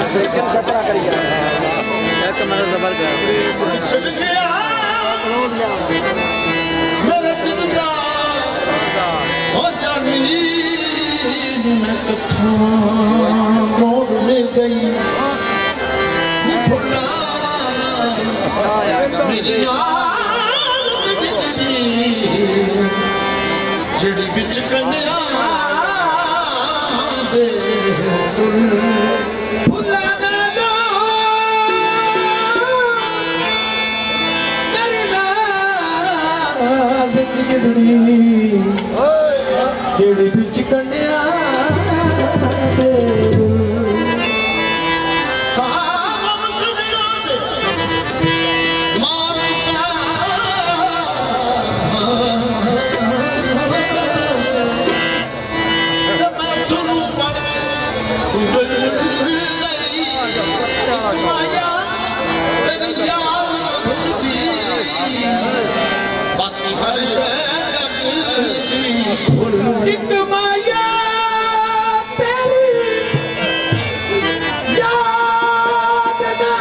second का तरह करी जा है तो मैंने जबर कर छड़ गया मेरे दिल का ओ जानी मैं कथा मोड़ में गई भुला मेरी जड़ी बिच कन्या दे भुला ना लो मेरी नाज़ुक जिंदड़ी जड़ी बिच कन्या दे बाकी हर एक माया तेरी याद ना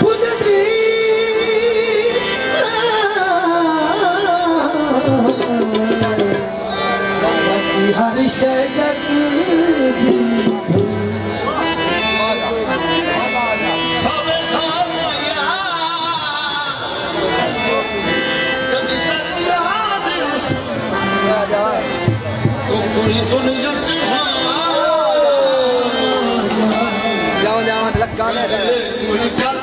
भूलती बाकी हर शय जग कोई दुनिया जाओ जाओ मतलब गाने कोई गल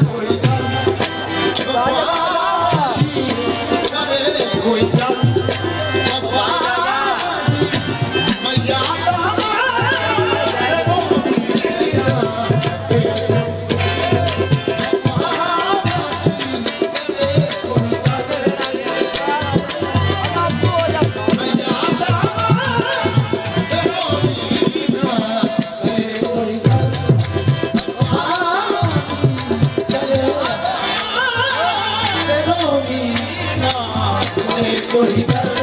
कोई गल कोई